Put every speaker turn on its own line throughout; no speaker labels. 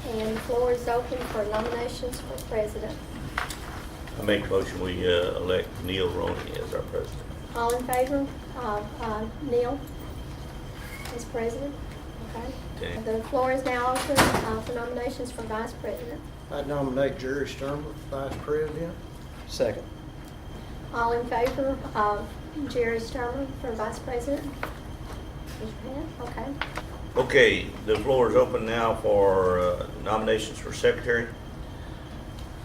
And the floor is open for nominations for president.
I make a motion we elect Neil Roney as our president.
All in favor of Neil as president? Okay.
Okay.
The floor is now open for nominations for vice president.
I nominate Jerry Sturman for vice president.
Second.
All in favor of Jerry Sturman for vice president? Raise your hand. Okay.
Okay, the floor is open now for nominations for secretary.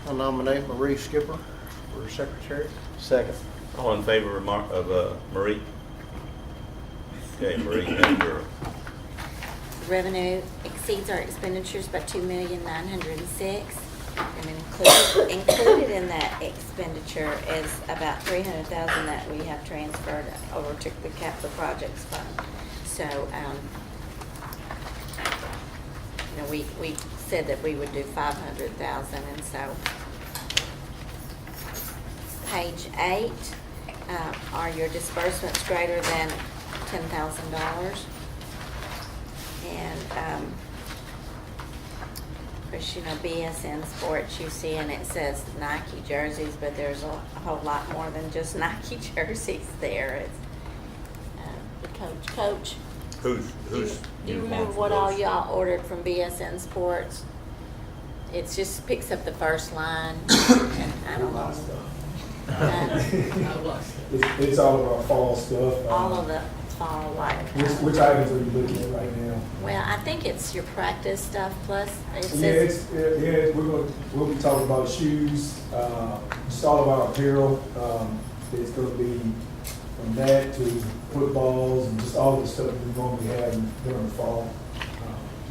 I nominate Marie Skipper for secretary.
Second.
All in favor of Marie? Okay, Marie, that's your,
Revenue exceeds our expenditures by $2,906,000, and included in that expenditure is about $300,000 that we have transferred over to the capital projects fund. So, you know, we said that we would do $500,000, and so page 8 are your disbursements greater than $10,000. And, of course, you know, BSN Sports, you see, and it says Nike jerseys, but there's a whole lot more than just Nike jerseys there. It's the coach.
who's?
Do you remember what all y'all ordered from BSN Sports? It just picks up the first line, and I don't know.
It's all of our fall stuff.
All of the fall, like.
Which items are you looking at right now?
Well, I think it's your practice stuff, plus it says.
We'll be talking about shoes, just all of our apparel. It's gonna be from that to footballs and just all the stuff we normally have during the fall.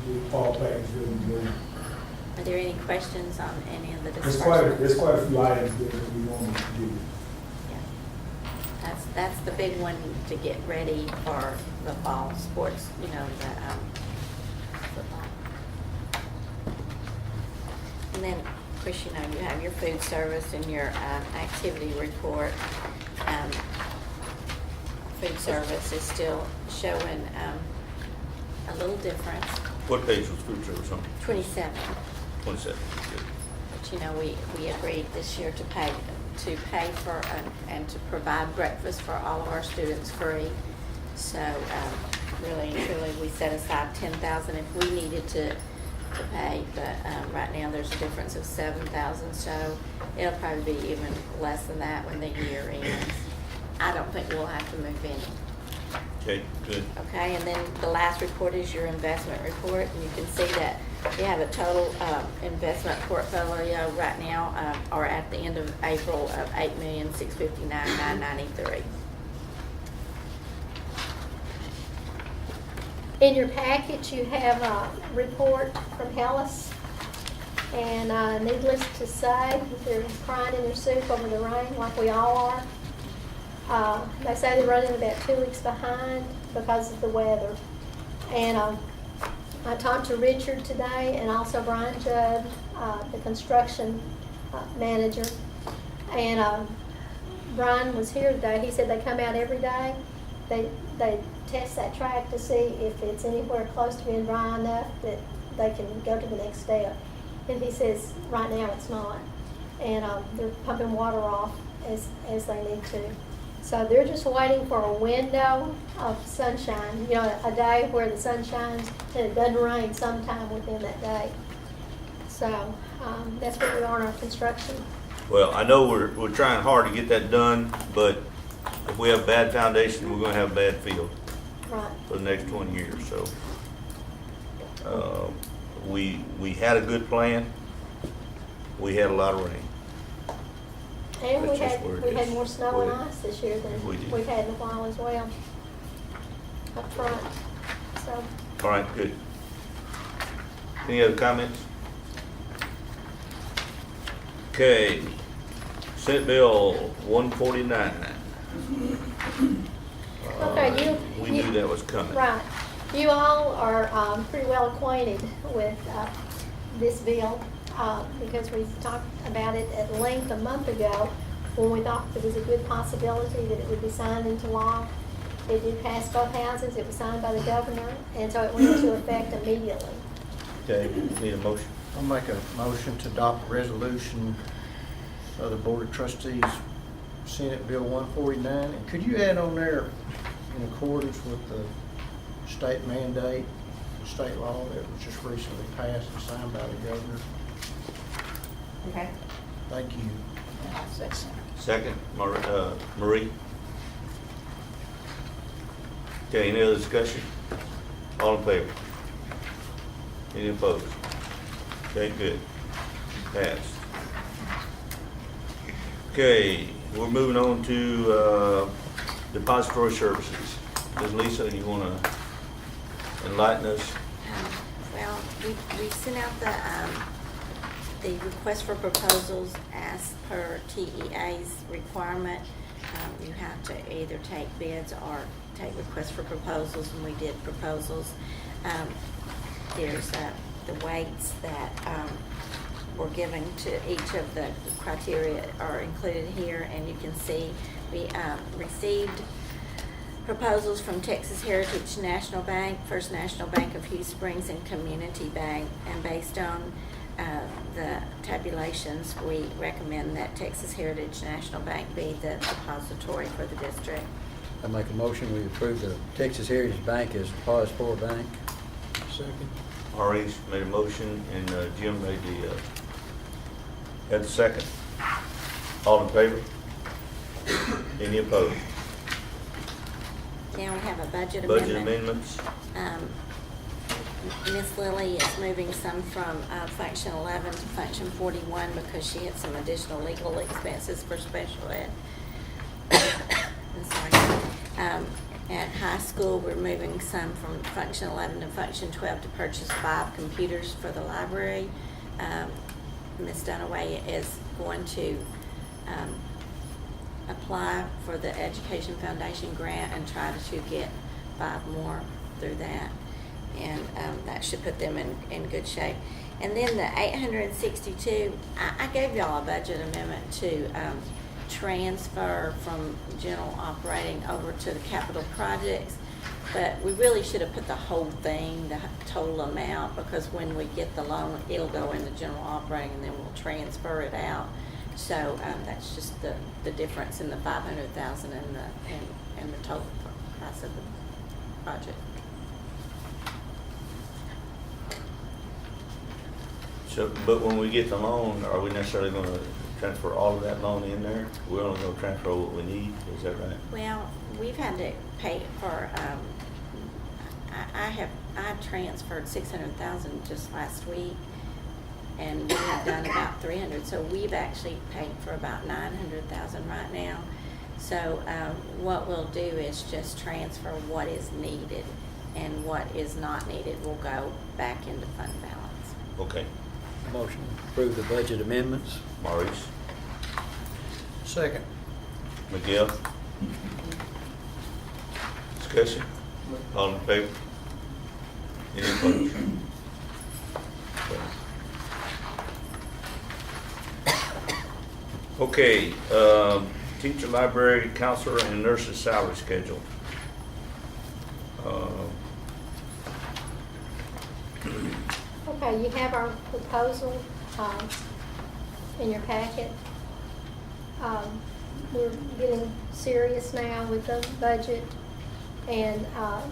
The fall package is really good.
Are there any questions on any of the
There's
disbursements?
quite a few items that we normally do.
Yeah. That's the big one to get ready for the fall sports, you know, the football. And then, of course, you know, you have your food service and your activity report. Food service is still showing a little difference,
What page was food service on?
27.
27. Good.
But you know, we agreed this year to pay for and to provide breakfast for all of our students free. So really and truly, we set aside $10,000 if we needed to pay, but right now there's a difference of $7,000, so it'll probably be even less than that when the year ends. I don't think we'll have to move any.
Okay, good.
Okay, and then the last report is your investment report, and you can see that we have a total investment portfolio right now, or at the end of April, of $8,659,993.
In your package, you have a report from Hellas. And needless to say, they're crying in their soup over the rain like we all are. They say they're running about 2 weeks behind because of the weather. And I talked to Richard today and also Brian Judd, the construction manager. And Brian was here today. He said they come out every day. They test that track to see if it's anywhere close to being dry enough that they can go to the next step. And he says right now it's not. And they're pumping water off as they need to. So they're just waiting for a window of sunshine, you know, a day where the sun shines and it doesn't rain sometime within that day. So that's where we are in our construction.
Well, I know we're trying hard to get that done, but if we have bad foundation, we're gonna have a bad field
Right.
for the next 20 years, so. We had a good plan. We had a lot of rain.
And we
That's just
had
where it is.
more snow and ice this year than
We did.
we've had in a while as well. Up front. So
All right, good. Any other comments? Okay, Senate Bill 149.
Okay,
We knew that was coming.
right. You all are pretty well acquainted with this bill because we talked about it at length a month ago when we thought there was a good possibility that it would be signed into law. It did pass both houses. It was signed by the governor, and so it went into effect immediately.
Okay, need a motion?
I'll make a motion to adopt a resolution of the Board of Trustees, Senate Bill 149. And could you add on there, in accordance with the state mandate, state law that was just recently passed and signed by the governor?
Okay.
Thank you.
Second, Marie. Okay, any other discussion? All in favor? Any opposed? Okay, good. Passed. Okay, we're moving on to depository services. Ms. Lisa, you want to enlighten us?
Well, we sent out the request for proposals as per TEA's requirement. You have to either take bids or take requests for proposals, and we did proposals. There's the weights that we're giving to each of the criteria are included here, and you can see we received proposals from Texas Heritage National Bank, First National Bank of Hugh Springs, and Community Bank. And based on the tabulations, we recommend that Texas Heritage National Bank be the depository for the district.
I make a motion, we approve the Texas Heritage Bank as depository bank.
Second.
Maurice made a motion and Jim made had the second. All in favor? Any opposed?
Now we have a budget amendment.
Budget amendments?
Miss Lily is moving some from function 11 to function 41 because she had some additional legal expenses for special ed. I'm sorry. At high school, we're moving some from function 11 to function 12 to purchase 5 computers for the library. Ms. Dunaway is going to apply for the Education Foundation grant and try to get 5 more through that. And that should put them in good shape. And then the 862, I gave y'all a budget amendment to transfer from general operating over to the capital projects, but we really should have put the whole thing, the total amount, because when we get the loan, it'll go into general operating and then we'll transfer it out. So that's just the difference in the 500,000 and the total price of the project.
So, but when we get the loan, are we necessarily going to transfer all of that loan in there? We're only going to transfer what we need, is that right?
Well, we've had to pay for, I transferred 600,000 just last week, and we have done about 300, so we've actually paid for about 900,000 right now. So what we'll do is just transfer what is needed, and what is not needed will go back into fund balance.
Okay.
Motion to approve the budget amendments.
Maurice?
Second.
Miguel? Discussion? All in favor? Any opposed? Okay, teacher, library, counselor, and nurse's salary schedule.
Okay, you have our proposal in your packet. We're getting serious now with the budget, and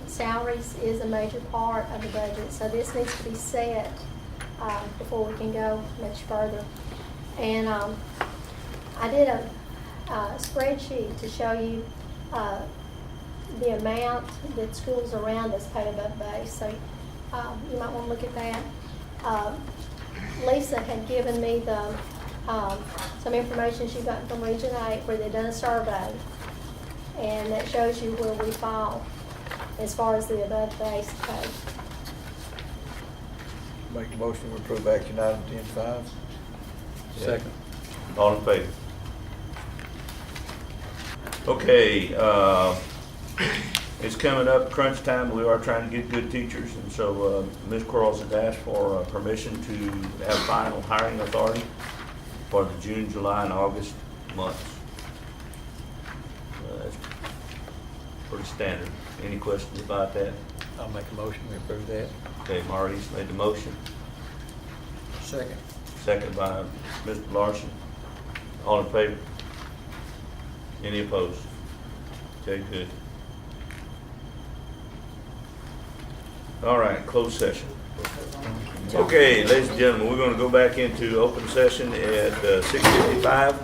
salaries is a major part of the budget, so this needs to be set before we can go much further. And I did a spreadsheet to show you the amount that schools around us pay above base, so you might want to look at that. Lisa had given me the some information she got from Region 8 where they've done a survey, and that shows you where we fall as far as the above base pay.
Make a motion to approve action item 10.5.
Second.
All in favor? Okay, it's coming up crunch time. We are trying to get good teachers, and so Ms. Quarles has asked for permission to have final hiring authority for the June, July, and August months. That's pretty standard. Any questions about that?
I'll make a motion, we approve that.
Okay, Maurice made the motion.
Second.
Second by Mr. Larson. All in favor? Any opposed? Okay, good. All right, closed session. Okay, ladies and gentlemen, we're gonna go back into open session at 6:55.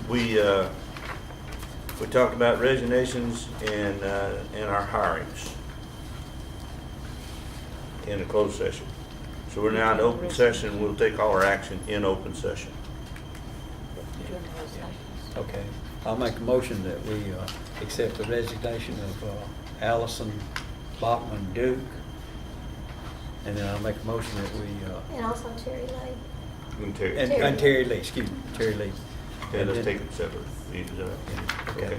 We talked about resignations and our hirings in a closed session. So we're now in open session, we'll take all our action in open session.
Okay. I'll make a motion that we accept the resignation of Allison Bachman Duke. And then I'll make a motion that we,
And also Terry Lane.
and Terry Lee, excuse me, Terry Lee.
Okay,
And
let's
then-
take it separate.
Okay.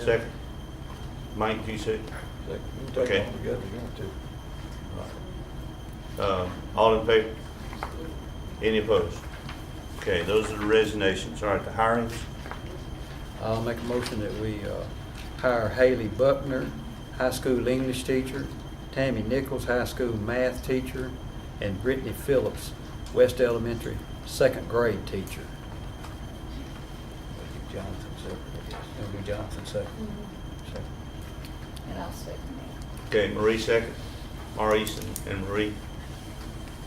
Second. Mike, you say?
Take
Okay.
them all together if you want to.
All in favor? Any opposed? Okay, those are the resignations. All right, the hirings.
I'll make a motion that we hire Haley Buckner, high school English teacher, Tammy Nichols, high school math teacher, and Brittany Phillips, West Elementary, second grade teacher.
Jonathan separate, I guess.
It'll be Jonathan second. Second.
And I'll second
Okay, Marie second. Maurice and Marie.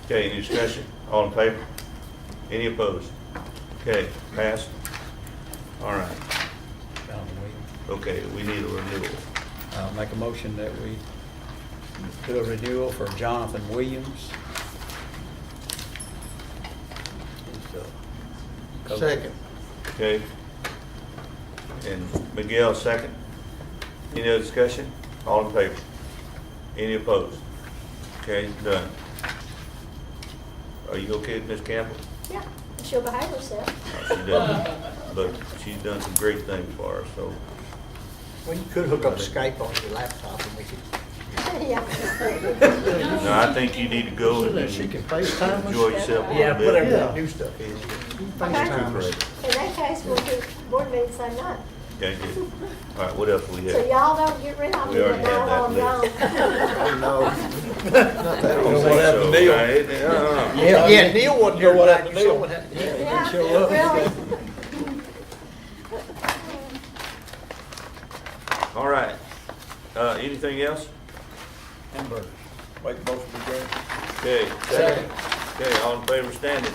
Okay, any discussion? All in favor? Any opposed? Okay, passed. All right.
Jonathan Williams.
Okay, we need a renewal.
I'll make a motion that we do a renewal for Jonathan Williams. He's, coach.
Second.
Okay. And Miguel second. Any other discussion? All in favor? Any opposed? Okay, done. Are you okay, Ms. Campbell?
Yeah, she'll behave herself.
She does, but she's done some great things for us, so.
Well, you could hook up Skype on your laptop and we could.
Yeah.
No, I think you need to go and
She can FaceTime us.
enjoy yourself a
Yeah,
little
whatever
bit.
that new stuff is.
FaceTime us.
In that case, we'll do board meeting same night.
Okay, good. All right, what else we
So
have?
y'all don't get rid of
We
me
already
the
had
night while I'm
that
gone.
No. Not
I
that
don't
one.
think
what happened
so.
to Neil?
Yeah, Neil wasn't here.
what happened to
tonight.
Neil?
What happened?
Yeah,
show up.
really.
All right. Anything else?
Hamburger.
Make a motion to adjourn.
Okay, second. Okay, all in favor, standing.